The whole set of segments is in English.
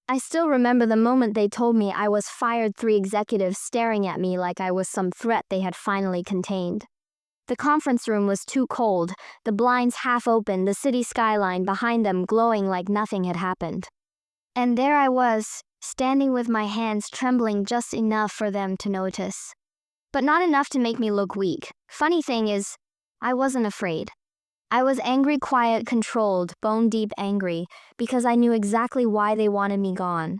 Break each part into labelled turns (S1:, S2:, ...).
S1: I still remember the moment they told me I was fired, three executives staring at me like I was some threat they had finally contained. The conference room was too cold, the blinds half open, the city skyline behind them glowing like nothing had happened. And there I was, standing with my hands trembling just enough for them to notice. But not enough to make me look weak. Funny thing is, I wasn't afraid. I was angry, quiet, controlled, bone-deep angry, because I knew exactly why they wanted me gone.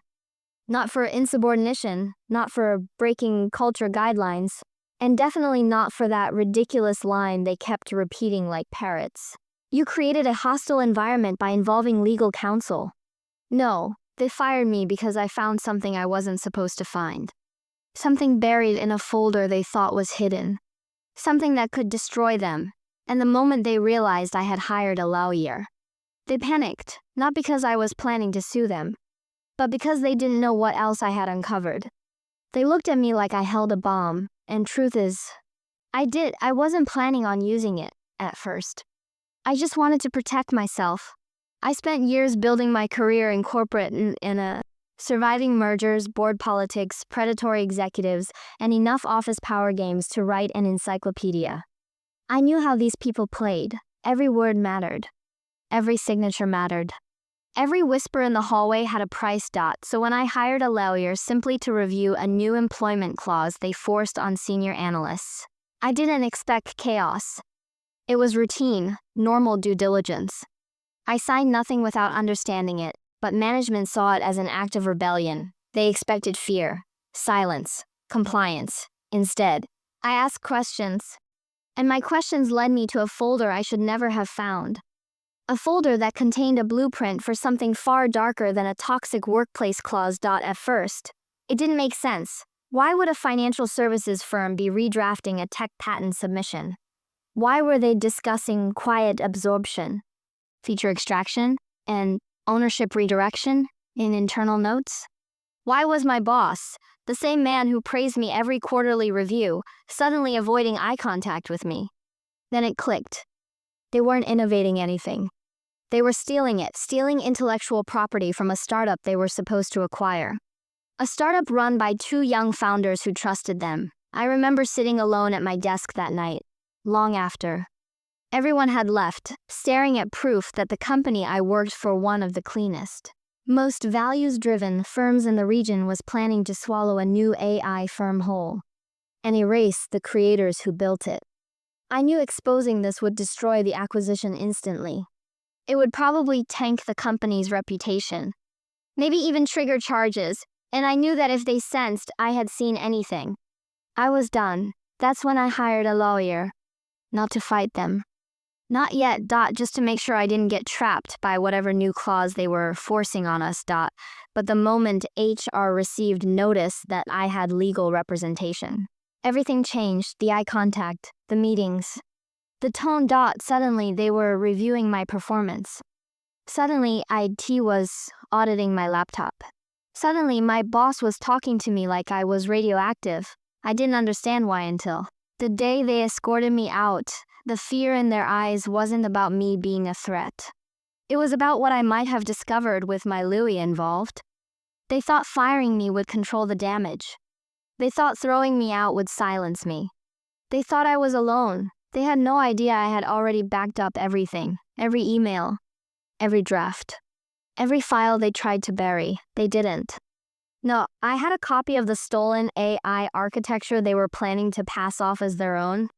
S1: Not for insubordination, not for breaking culture guidelines, and definitely not for that ridiculous line they kept repeating like parrots. You created a hostile environment by involving legal counsel. No, they fired me because I found something I wasn't supposed to find. Something buried in a folder they thought was hidden. Something that could destroy them. And the moment they realized I had hired a lawyer, they panicked, not because I was planning to sue them, but because they didn't know what else I had uncovered. They looked at me like I held a bomb, and truth is, I wasn't planning on using it, at first. I just wanted to protect myself. I spent years building my career in corporate surviving mergers, board politics, predatory executives, and enough office power games to write an encyclopedia. I knew how these people played. Every word mattered. Every signature mattered. Every whisper in the hallway had a price. So when I hired a lawyer simply to review a new employment clause they forced on senior analysts, I didn't expect chaos. It was routine, normal due diligence. I signed nothing without understanding it, but management saw it as an act of rebellion. They expected fear, silence, compliance. Instead, I asked questions. And my questions led me to a folder I should never have found. A folder that contained a blueprint for something far darker than a toxic workplace clause. At first, it didn't make sense. Why would a financial services firm be redrafting a tech patent submission? Why were they discussing quiet absorption, feature extraction, and ownership redirection in internal notes? Why was my boss, the same man who praised me every quarterly review, suddenly avoiding eye contact with me? Then it clicked. They weren't innovating anything. They were stealing it, stealing intellectual property from a startup they were supposed to acquire. A startup run by two young founders who trusted them. I remember sitting alone at my desk that night, long after everyone had left, staring at proof that the company I worked for, one of the cleanest, most values-driven firms in the region, was planning to swallow a new AI firm whole and erase the creators who built it. I knew exposing this would destroy the acquisition instantly. It would probably tank the company's reputation, maybe even trigger charges, and I knew that if they sensed I had seen anything, I was done. That's when I hired a lawyer. Not to fight them. Not yet. Just to make sure I didn't get trapped by whatever new clause they were forcing on us. But the moment HR received notice that I had legal representation, everything changed. The eye contact, the meetings, the tone. Suddenly they were reviewing my performance. Suddenly IT was auditing my laptop. Suddenly my boss was talking to me like I was radioactive. I didn't understand why until the day they escorted me out. The fear in their eyes wasn't about me being a threat. It was about what I might have discovered with my Louie involved. They thought firing me would control the damage. They thought throwing me out would silence me. They thought I was alone. They had no idea I had already backed up everything, every email, every draft, every file they tried to bury. They didn't. No, I had a copy of the stolen AI architecture they were planning to pass off as their own.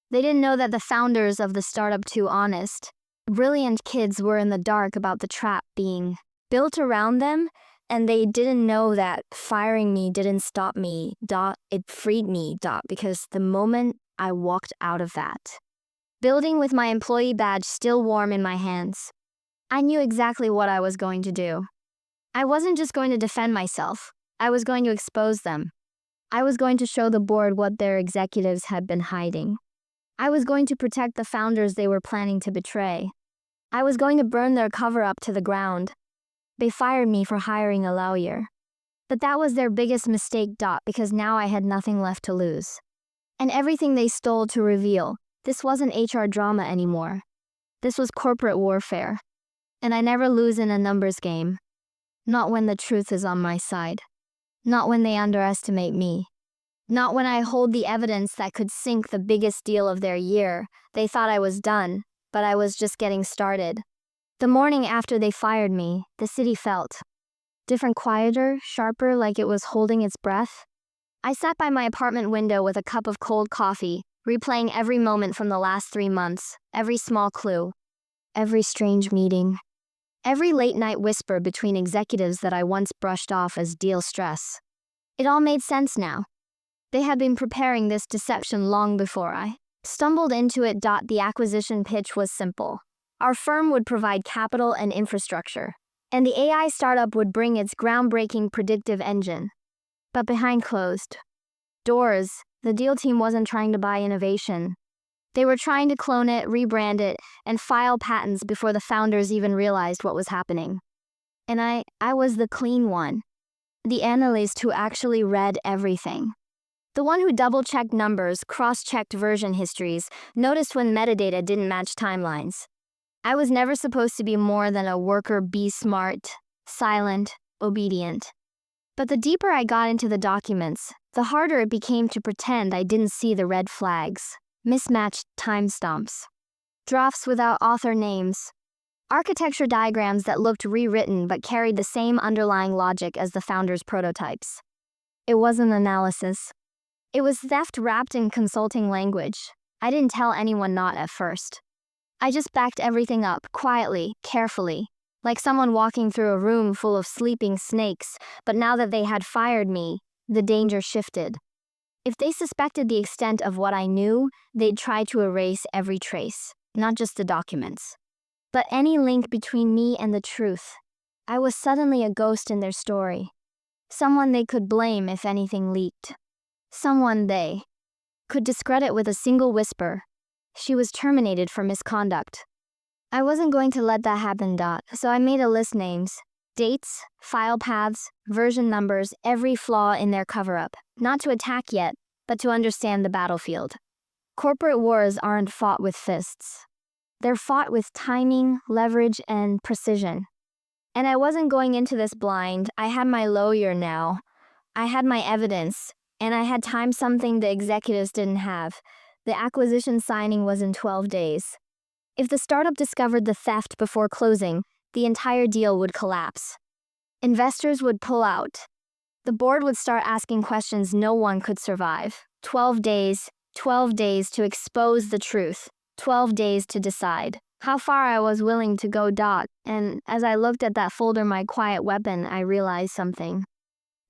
S1: They didn't know that the founders of the startup, two honest, brilliant kids, were in the dark about the trap being built around them, and they didn't know that firing me didn't stop me. It freed me. Because the moment I walked out of that building with my employee badge still warm in my hands, I knew exactly what I was going to do. I wasn't just going to defend myself. I was going to expose them. I was going to show the board what their executives had been hiding. I was going to protect the founders they were planning to betray. I was going to burn their cover-up to the ground. They fired me for hiring a lawyer. But that was their biggest mistake. Because now I had nothing left to lose. And everything they stole to reveal, this wasn't HR drama anymore. This was corporate warfare. And I never lose in a numbers game. Not when the truth is on my side. Not when they underestimate me. Not when I hold the evidence that could sink the biggest deal of their year. They thought I was done, but I was just getting started. The morning after they fired me, the city felt different, quieter, sharper, like it was holding its breath. I sat by my apartment window with a cup of cold coffee, replaying every moment from the last 3 months, every small clue, every strange meeting, every late-night whisper between executives that I once brushed off as deal stress. It all made sense now. They had been preparing this deception long before I stumbled into it. The acquisition pitch was simple. Our firm would provide capital and infrastructure, and the AI startup would bring its groundbreaking predictive engine. But behind closed doors, the deal team wasn't trying to buy innovation. They were trying to clone it, rebrand it, and file patents before the founders even realized what was happening. And I was the clean one. The analyst who actually read everything. The one who double-checked numbers, cross-checked version histories, noticed when metadata didn't match timelines. I was never supposed to be more than a worker bee, smart, silent, obedient. But the deeper I got into the documents, the harder it became to pretend I didn't see the red flags, mismatched timestamps, drafts without author names, architecture diagrams that looked rewritten but carried the same underlying logic as the founders' prototypes. It wasn't analysis. It was theft wrapped in consulting language. I didn't tell anyone, not at first. I just backed everything up, quietly, carefully, like someone walking through a room full of sleeping snakes. But now that they had fired me, the danger shifted. If they suspected the extent of what I knew, they'd try to erase every trace, not just the documents, but any link between me and the truth. I was suddenly a ghost in their story. Someone they could blame if anything leaked. Someone they could discredit with a single whisper. She was terminated for misconduct. I wasn't going to let that happen. So I made a list: names, dates, file paths, version numbers, every flaw in their cover-up. Not to attack yet, but to understand the battlefield. Corporate wars aren't fought with fists. They're fought with timing, leverage, and precision. And I wasn't going into this blind. I had my lawyer now. I had my evidence, and I had time, something the executives didn't have. The acquisition signing was in 12 days. If the startup discovered the theft before closing, the entire deal would collapse. Investors would pull out. The board would start asking questions no one could survive. 12 days to expose the truth. 12 days to decide how far I was willing to go. And as I looked at that folder, my quiet weapon, I realized something.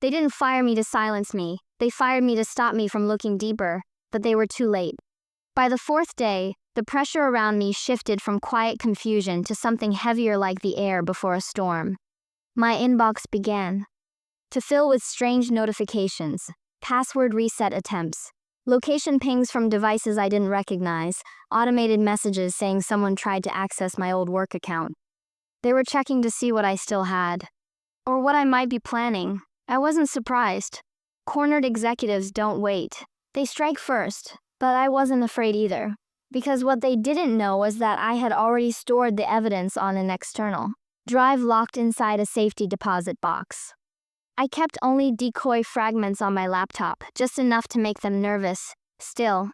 S1: They didn't fire me to silence me. They fired me to stop me from looking deeper, but they were too late. By the 4th day, the pressure around me shifted from quiet confusion to something heavier, like the air before a storm. My inbox began to fill with strange notifications, password reset attempts, location pings from devices I didn't recognize, automated messages saying someone tried to access my old work account. They were checking to see what I still had, or what I might be planning. I wasn't surprised. Cornered executives don't wait. They strike first, but I wasn't afraid either, because what they didn't know was that I had already stored the evidence on an external drive locked inside a safety deposit box. I kept only decoy fragments on my laptop, just enough to make them nervous. Still,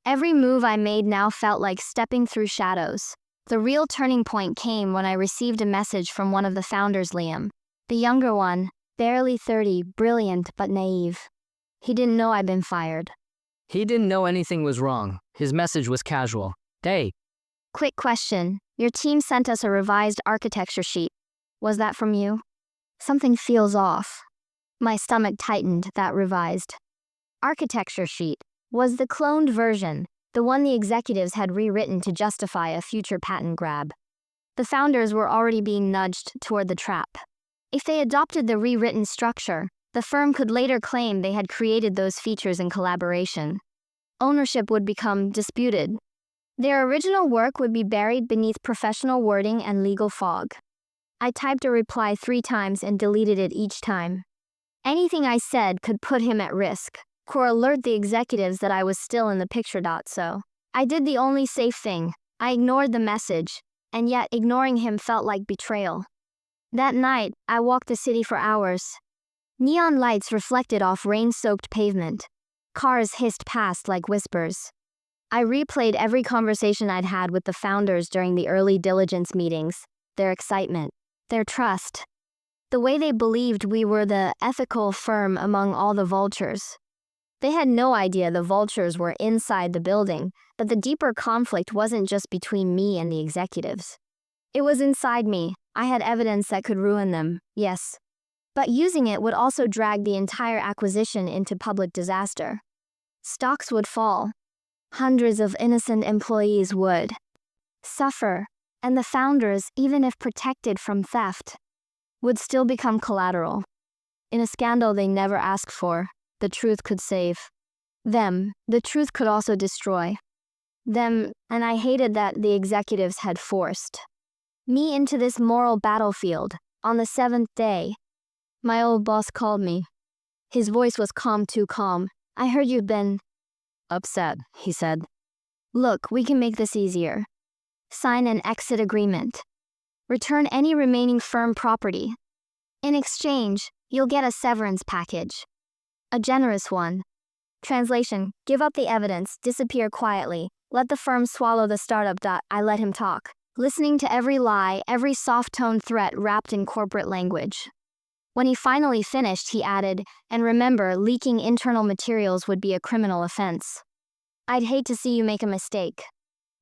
S1: every move I made now felt like stepping through shadows. The real turning point came when I received a message from one of the founders, Liam, the younger one, barely 30, brilliant but naive. He didn't know I'd been fired.
S2: He didn't know anything was wrong. His message was casual. Hey.
S1: Quick question. Your team sent us a revised architecture sheet. Was that from you? Something feels off. My stomach tightened. That revised architecture sheet was the cloned version, the one the executives had rewritten to justify a future patent grab. The founders were already being nudged toward the trap. If they adopted the rewritten structure, the firm could later claim they had created those features in collaboration. Ownership would become disputed. Their original work would be buried beneath professional wording and legal fog. I typed a reply 3 times and deleted it each time. Anything I said could put him at risk, or alert the executives that I was still in the picture. So I did the only safe thing. I ignored the message, and yet ignoring him felt like betrayal. That night, I walked the city for hours. Neon lights reflected off rain-soaked pavement. Cars hissed past like whispers. I replayed every conversation I'd had with the founders during the early diligence meetings, their excitement, their trust. The way they believed we were the ethical firm among all the vultures. They had no idea the vultures were inside the building, but the deeper conflict wasn't just between me and the executives. It was inside me. I had evidence that could ruin them, yes. But using it would also drag the entire acquisition into public disaster. Stocks would fall. Hundreds of innocent employees would suffer, and the founders, even if protected from theft, would still become collateral. In a scandal they never asked for, the truth could save them. The truth could also destroy them, and I hated that the executives had forced me into this moral battlefield. On the 7th day, my old boss called me. His voice was calm, too calm. "I heard you've been upset," he said. "Look, we can make this easier. Sign an exit agreement. Return any remaining firm property. In exchange, you'll get a severance package. A generous one. Translation: give up the evidence, disappear quietly, let the firm swallow the startup. I let him talk, listening to every lie, every soft-toned threat wrapped in corporate language. When he finally finished, he added, "And remember, leaking internal materials would be a criminal offense. I'd hate to see you make a mistake."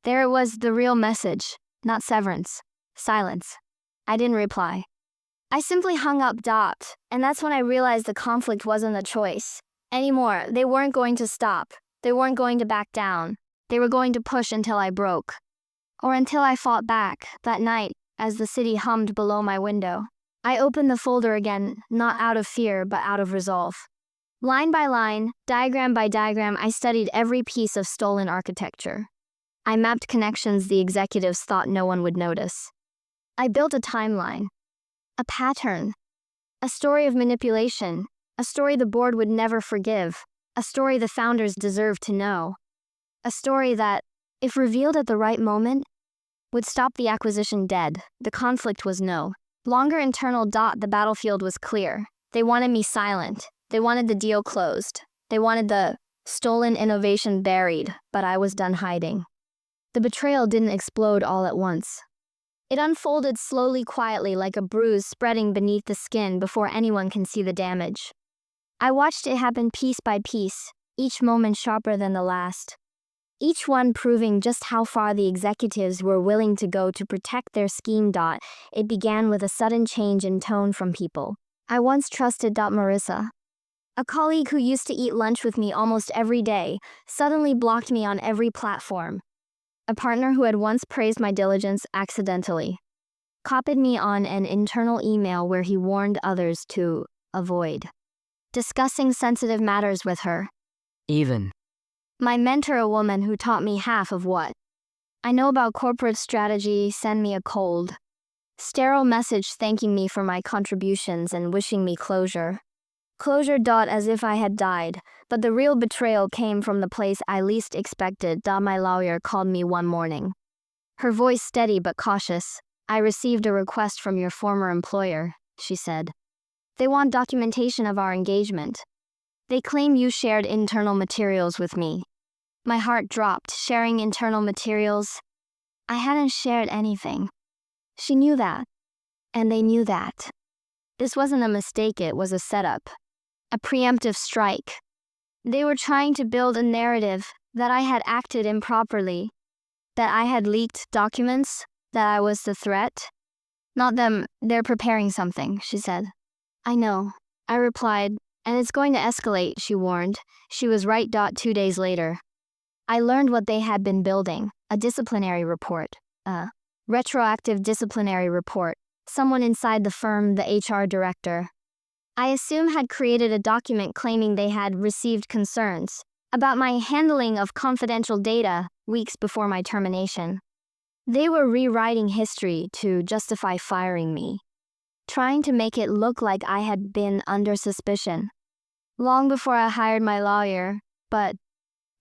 S1: There it was, the real message, not severance. Silence. I didn't reply. I simply hung up. And that's when I realized the conflict wasn't a choice anymore. They weren't going to stop. They weren't going to back down. They were going to push until I broke. Or until I fought back. That night, as the city hummed below my window, I opened the folder again, not out of fear, but out of resolve. Line by line, diagram by diagram, I studied every piece of stolen architecture. I mapped connections the executives thought no one would notice. I built a timeline, a pattern, a story of manipulation, a story the board would never forgive, a story the founders deserved to know, a story that, if revealed at the right moment, would stop the acquisition dead. The conflict was no longer internal. The battlefield was clear. They wanted me silent. They wanted the deal closed. They wanted the stolen innovation buried, but I was done hiding. The betrayal didn't explode all at once. It unfolded slowly, quietly, like a bruise spreading beneath the skin before anyone can see the damage. I watched it happen piece by piece, each moment sharper than the last. Each one proving just how far the executives were willing to go to protect their scheme. It began with a sudden change in tone from people I once trusted. Marissa, a colleague who used to eat lunch with me almost every day, suddenly blocked me on every platform. A partner who had once praised my diligence accidentally copied me on an internal email where he warned others to avoid discussing sensitive matters with her.
S2: Even
S1: My mentor, a woman who taught me half of what I know about corporate strategy, sent me a cold, sterile message thanking me for my contributions and wishing me closure. Closure. As if I had died, but the real betrayal came from the place I least expected. My lawyer called me one morning. Her voice steady but cautious. "I received a request from your former employer," she said. "They want documentation of our engagement. They claim you shared internal materials with me." My heart dropped. Sharing internal materials? I hadn't shared anything. She knew that. And they knew that. This wasn't a mistake, it was a setup. A preemptive strike. They were trying to build a narrative that I had acted improperly, that I had leaked documents, that I was the threat. "Not them, they're preparing something," she said. "I know," I replied, "and it's going to escalate," she warned. She was right. 2 days later, I learned what they had been building, a disciplinary report, a retroactive disciplinary report. Someone inside the firm, the HR director, I assume, had created a document claiming they had received concerns about my handling of confidential data weeks before my termination. They were rewriting history to justify firing me, trying to make it look like I had been under suspicion long before I hired my lawyer, but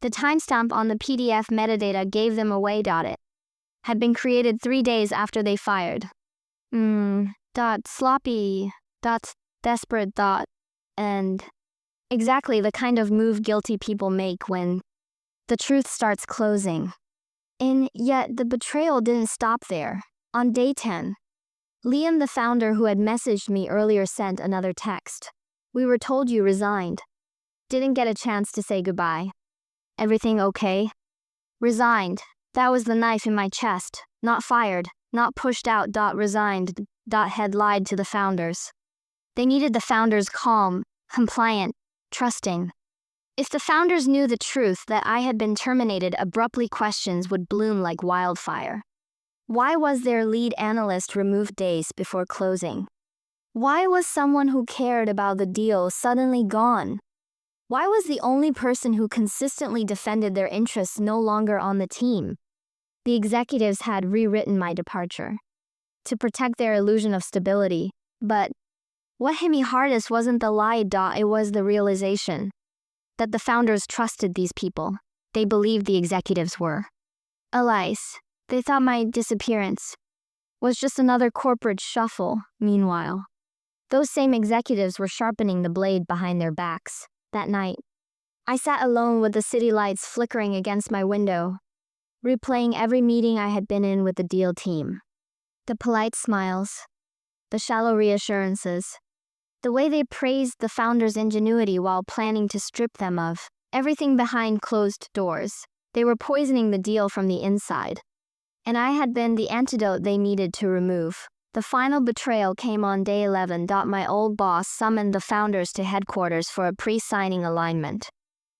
S1: the timestamp on the PDF metadata gave them away. It had been created 3 days after they fired. sloppy, desperate, and exactly the kind of move guilty people make when the truth starts closing. And yet, the betrayal didn't stop there. On day 10, Liam, the founder who had messaged me earlier, sent another text. We were told you resigned. Didn't get a chance to say goodbye. Everything okay? Resigned. That was the knife in my chest. Not fired. Not pushed out. Resigned. Had lied to the founders. They needed the founders calm, compliant, trusting. If the founders knew the truth that I had been terminated abruptly, questions would bloom like wildfire. Why was their lead analyst removed days before closing? Why was someone who cared about the deal suddenly gone? Why was the only person who consistently defended their interests no longer on the team? The executives had rewritten my departure to protect their illusion of stability, but what hit me hardest wasn't the lie, it was the realization that the founders trusted these people. They believed the executives were allies. They thought my disappearance was just another corporate shuffle. Meanwhile, those same executives were sharpening the blade behind their backs. That night, I sat alone with the city lights flickering against my window, replaying every meeting I had been in with the deal team. The polite smiles, the shallow reassurances, the way they praised the founders' ingenuity while planning to strip them of everything behind closed doors. They were poisoning the deal from the inside, and I had been the antidote they needed to remove. The final betrayal came on day 11. My old boss summoned the founders to headquarters for a pre-signing alignment.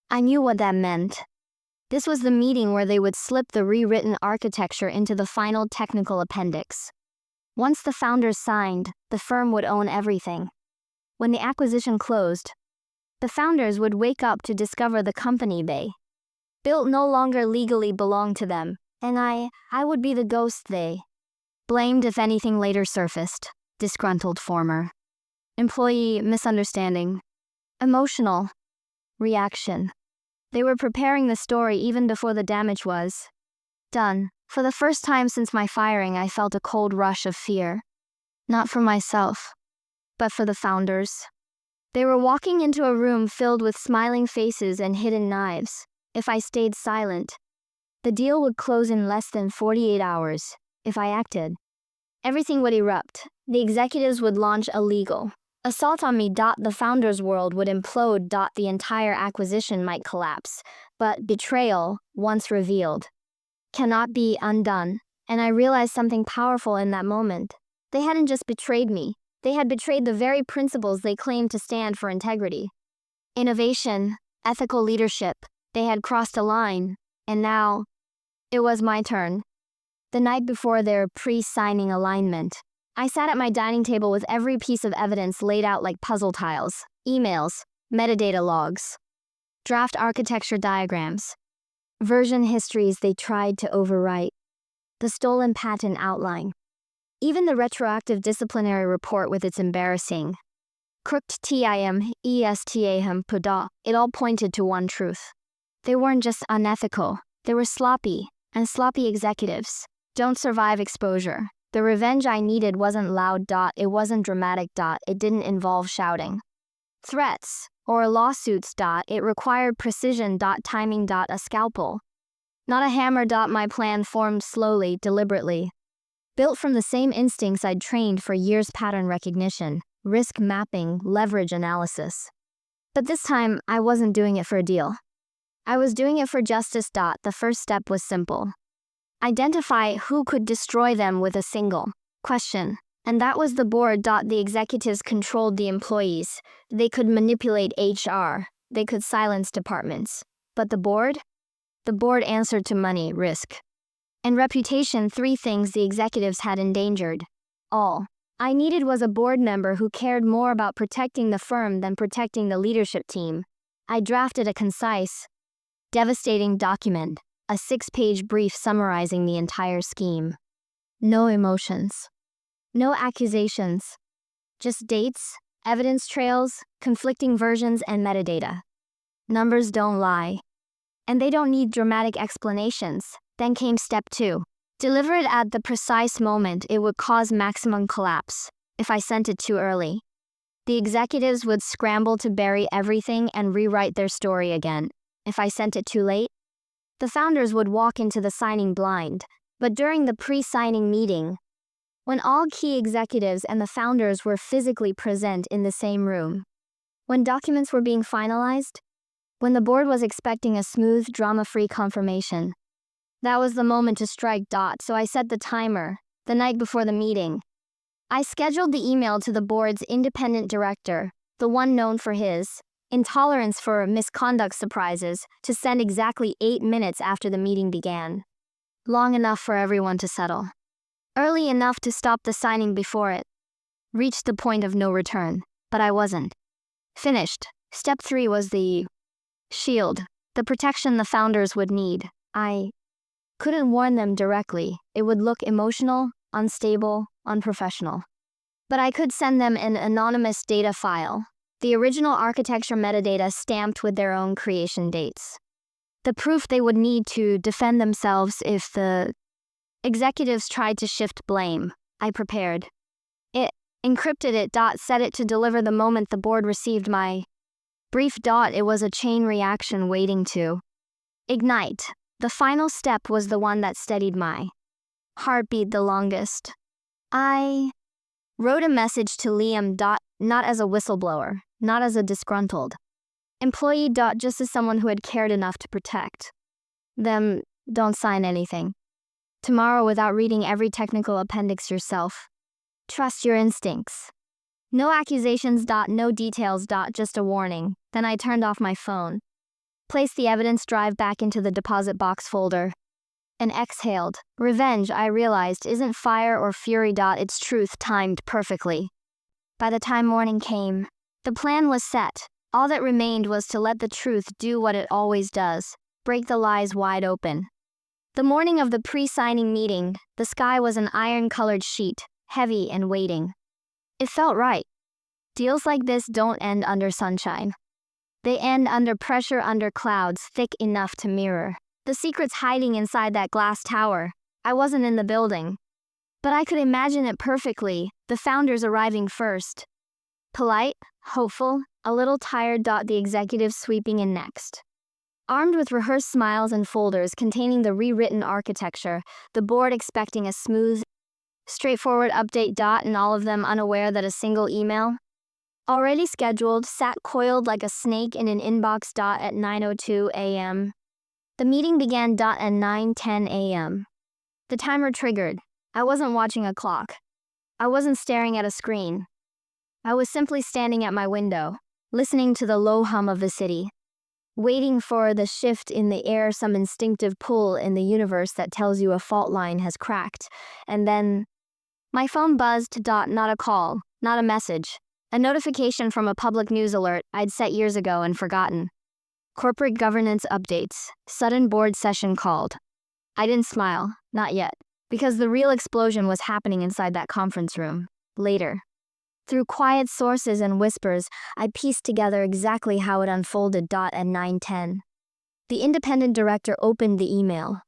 S1: I knew what that meant. This was the meeting where they would slip the rewritten architecture into the final technical appendix. Once the founders signed, the firm would own everything. When the acquisition closed, the founders would wake up to discover the company they built no longer legally belonged to them, and I would be the ghost they blamed if anything later surfaced. Disgruntled former employee, misunderstanding, emotional reaction. They were preparing the story even before the damage was done. For the first time since my firing, I felt a cold rush of fear. Not for myself, but for the founders. They were walking into a room filled with smiling faces and hidden knives. If I stayed silent, the deal would close in less than 48 hours. If I acted, everything would erupt. The executives would launch a legal assault on me. The founders' world would implode. The entire acquisition might collapse. But betrayal, once revealed, cannot be undone. And I realized something powerful in that moment. They hadn't just betrayed me. They had betrayed the very principles they claimed to stand for: integrity, innovation, ethical leadership. They had crossed a line, and now it was my turn. The night before their pre-signing alignment, I sat at my dining table with every piece of evidence laid out like puzzle tiles: emails, metadata logs, draft architecture diagrams, version histories they tried to overwrite, the stolen patent outline, even the retroactive disciplinary report with its embarrassing crooked TIM-ESTAHM. It all pointed to one truth. They weren't just unethical, they were sloppy, and sloppy executives don't survive exposure. The revenge I needed wasn't loud. It wasn't dramatic. It didn't involve shouting threats or lawsuits. It required precision. Timing. A scalpel, not a hammer. My plan formed slowly, deliberately, built from the same instincts I'd trained for years: pattern recognition, risk mapping, leverage analysis. But this time, I wasn't doing it for a deal. I was doing it for justice. The first step was simple. Identify who could destroy them with a single question. And that was the board. The executives controlled the employees. They could manipulate HR. They could silence departments. But the board? The board answered to money, risk, and reputation. Three things the executives had endangered. All I needed was a board member who cared more about protecting the firm than protecting the leadership team. I drafted a concise, devastating document, a 6-page brief summarizing the entire scheme. No emotions, no accusations, just dates, evidence trails, conflicting versions, and metadata. Numbers don't lie, and they don't need dramatic explanations. Then came step 2. Deliver it at the precise moment it would cause maximum collapse. If I sent it too early, the executives would scramble to bury everything and rewrite their story again. If I sent it too late, the founders would walk into the signing blind. But during the pre-signing meeting, when all key executives and the founders were physically present in the same room, when documents were being finalized, when the board was expecting a smooth, drama-free confirmation, that was the moment to strike. So I set the timer the night before the meeting. I scheduled the email to the board's independent director, the one known for his intolerance for misconduct surprises, to send exactly 8 minutes after the meeting began. Long enough for everyone to settle. Early enough to stop the signing before it reached the point of no return. But I wasn't finished. Step 3 was the shield, the protection the founders would need. I couldn't warn them directly. It would look emotional, unstable, unprofessional. But I could send them an anonymous data file, the original architecture metadata stamped with their own creation dates. The proof they would need to defend themselves if the executives tried to shift blame. I prepared it, encrypted it. Set it to deliver the moment the board received my brief. It was a chain reaction waiting to ignite. The final step was the one that steadied my heartbeat the longest. I wrote a message to Liam. Not as a whistleblower, not as a disgruntled employee. Just as someone who had cared enough to protect them. Don't sign anything tomorrow without reading every technical appendix yourself. Trust your instincts. No accusations. No details. Just a warning. Then I turned off my phone, placed the evidence drive back into the deposit box folder, and exhaled. Revenge, I realized, isn't fire or fury. It's truth timed perfectly. By the time morning came, the plan was set. All that remained was to let the truth do what it always does, break the lies wide open. The morning of the pre-signing meeting, the sky was an iron-colored sheet, heavy and waiting. It felt right. Deals like this don't end under sunshine. They end under pressure, under clouds thick enough to mirror the secrets hiding inside that glass tower. I wasn't in the building, but I could imagine it perfectly, the founders arriving first. Polite, hopeful, a little tired. The executives sweeping in next. Armed with rehearsed smiles and folders containing the rewritten architecture, the board expecting a smooth, straightforward update. And all of them unaware that a single email, already scheduled, sat coiled like a snake in an inbox. At 9:02 a.m. The meeting began. At 9:10 a.m. The timer triggered. I wasn't watching a clock. I wasn't staring at a screen. I was simply standing at my window, listening to the low hum of the city, waiting for the shift in the air, some instinctive pull in the universe that tells you a fault line has cracked. And then my phone buzzed. Not a call, not a message. A notification from a public news alert I'd set years ago and forgotten. Corporate governance updates. Sudden board session called. I didn't smile, not yet, because the real explosion was happening inside that conference room. Later, through quiet sources and whispers, I pieced together exactly how it unfolded. At 9:10. The independent director opened the email.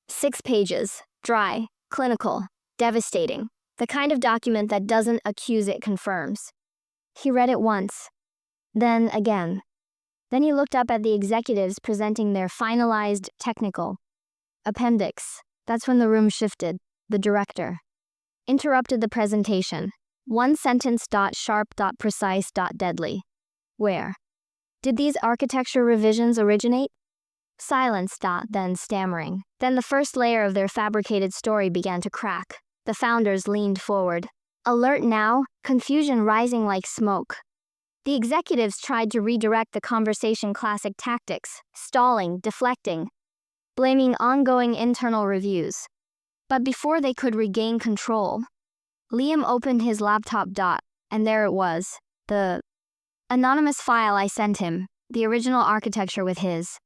S1: 6 pages, dry, clinical, devastating. The kind of document that doesn't accuse, it confirms. He read it once, then again. Then he looked up at the executives presenting their finalized technical appendix. That's when the room shifted. The director interrupted the presentation. One sentence. Sharp. Precise. Deadly. Where did these architecture revisions originate? Silence. Then stammering. Then the first layer of their fabricated story began to crack. The founders leaned forward. Alert now, confusion rising like smoke. The executives tried to redirect the conversation. Classic tactics, stalling, deflecting, blaming ongoing internal reviews. But before they could regain control, Liam opened his laptop. And there it was, the anonymous file I sent him, the original architecture with his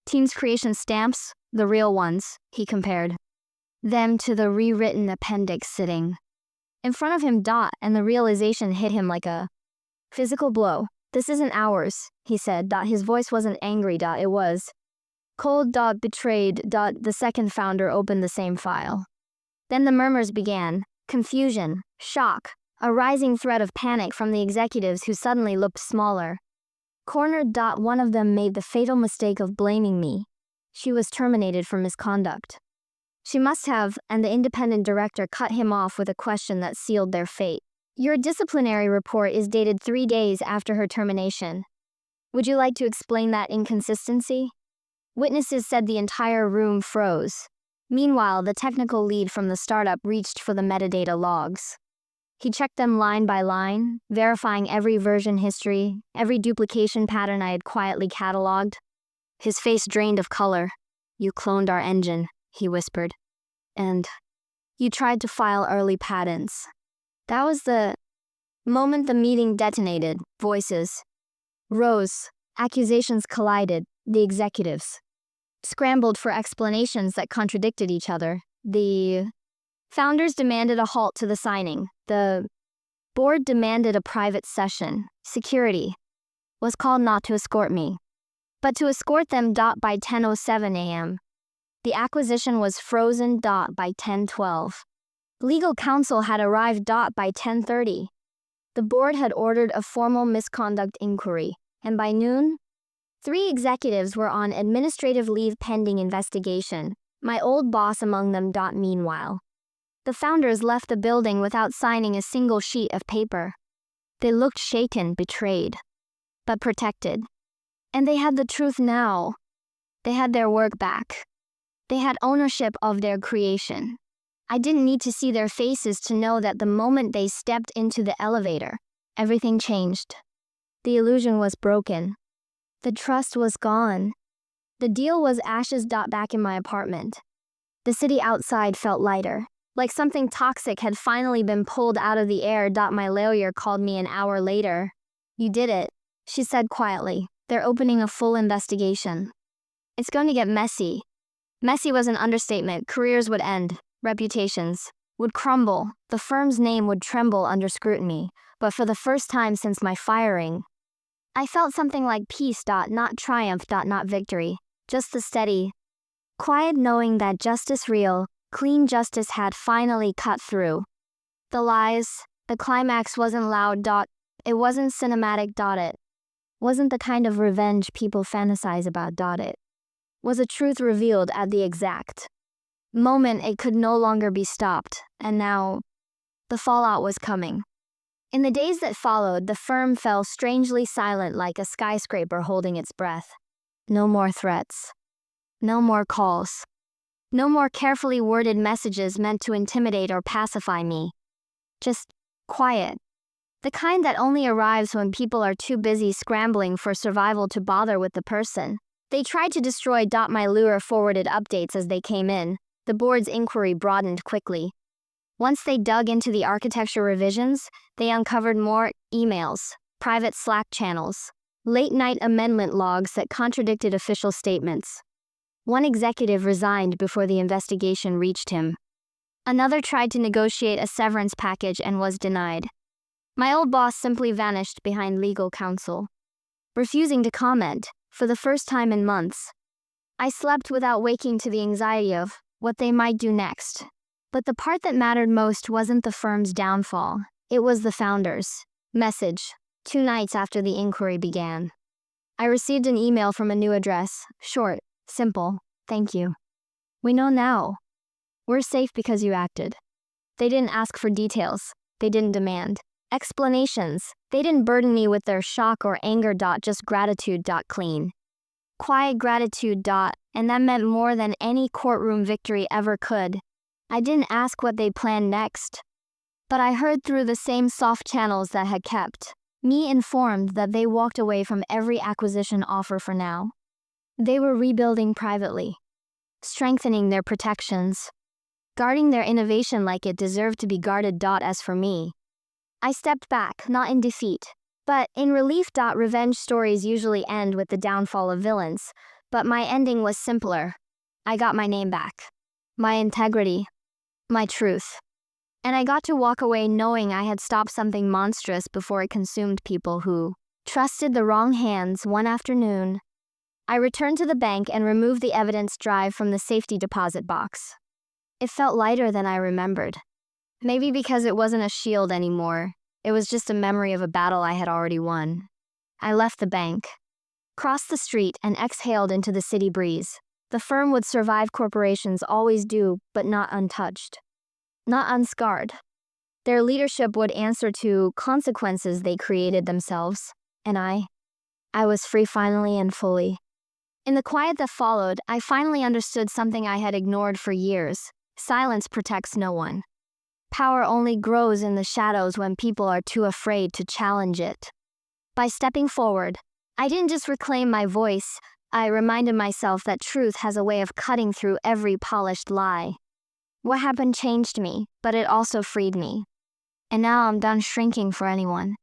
S1: team's creation stamps, the real ones. He compared them to the rewritten appendix sitting in front of him. And the realization hit him like a physical blow. This isn't ours, he said. His voice wasn't angry. It was cold. Betrayed. The second founder opened the same file. Then the murmurs began. Confusion, shock, a rising threat of panic from the executives who suddenly looked smaller. Cornered. One of them made the fatal mistake of blaming me. She was terminated for misconduct. She must have, and the independent director cut him off with a question that sealed their fate. Your disciplinary report is dated 3 days after her termination. Would you like to explain that inconsistency? Witnesses said the entire room froze. Meanwhile, the technical lead from the startup reached for the metadata logs. He checked them line by line, verifying every version history, every duplication pattern I had quietly cataloged. His face drained of color. You cloned our engine, he whispered. And you tried to file early patents. That was the moment the meeting detonated. Voices rose. Accusations collided. The executives scrambled for explanations that contradicted each other. The founders demanded a halt to the signing. The board demanded a private session. Security was called not to escort me, but to escort them. By 10:07 a.m. The acquisition was frozen. By 10:12. Legal counsel had arrived. By 10:30. The board had ordered a formal misconduct inquiry, and by noon, 3 executives were on administrative leave pending investigation, my old boss among them. Meanwhile, the founders left the building without signing a single sheet of paper. They looked shaken, betrayed, but protected. And they had the truth now. They had their work back. They had ownership of their creation. I didn't need to see their faces to know that the moment they stepped into the elevator, everything changed. The illusion was broken. The trust was gone. The deal was ashes. Back in my apartment, the city outside felt lighter, like something toxic had finally been pulled out of the air. My lawyer called me an hour later. You did it, she said quietly. They're opening a full investigation. It's going to get messy. Messy was an understatement. Careers would end. Reputations would crumble. The firm's name would tremble under scrutiny. But for the first time since my firing, I felt something like peace. Not triumph. Not victory. Just the steady, quiet knowing that justice, real, clean justice, had finally cut through. The lies, the climax wasn't loud. It wasn't cinematic. It wasn't the kind of revenge people fantasize about. It was a truth revealed at the exact moment it could no longer be stopped, and now the fallout was coming. In the days that followed, the firm fell strangely silent, like a skyscraper holding its breath. No more threats. No more calls. No more carefully worded messages meant to intimidate or pacify me. Just quiet. The kind that only arrives when people are too busy scrambling for survival to bother with the person. They tried to destroy. My lure forwarded updates as they came in. The board's inquiry broadened quickly. Once they dug into the architecture revisions, they uncovered more emails, private Slack channels, late-night amendment logs that contradicted official statements. One executive resigned before the investigation reached him. Another tried to negotiate a severance package and was denied. My old boss simply vanished behind legal counsel, refusing to comment. For the first time in months, I slept without waking to the anxiety of what they might do next. But the part that mattered most wasn't the firm's downfall. It was the founders' message. 2 nights after the inquiry began, I received an email from a new address. Short, simple, thank you. We know now. We're safe because you acted. They didn't ask for details. They didn't demand explanations. They didn't burden me with their shock or anger. Just gratitude. Clean, quiet gratitude. And that meant more than any courtroom victory ever could. I didn't ask what they planned next, but I heard through the same soft channels that had kept me informed that they walked away from every acquisition offer for now. They were rebuilding privately, strengthening their protections, guarding their innovation like it deserved to be guarded. As for me, I stepped back, not in defeat, but in relief. Revenge stories usually end with the downfall of villains, but my ending was simpler. I got my name back, my integrity, my truth. And I got to walk away knowing I had stopped something monstrous before it consumed people who trusted the wrong hands. One afternoon, I returned to the bank and removed the evidence drive from the safety deposit box. It felt lighter than I remembered. Maybe because it wasn't a shield anymore. It was just a memory of a battle I had already won. I left the bank, crossed the street, and exhaled into the city breeze. The firm would survive, corporations always do, but not untouched. Not unscarred. Their leadership would answer to consequences they created themselves. And I was free finally and fully. In the quiet that followed, I finally understood something I had ignored for years. Silence protects no one. Power only grows in the shadows when people are too afraid to challenge it. By stepping forward, I didn't just reclaim my voice, I reminded myself that truth has a way of cutting through every polished lie. What happened changed me, but it also freed me. And now I'm done shrinking for anyone.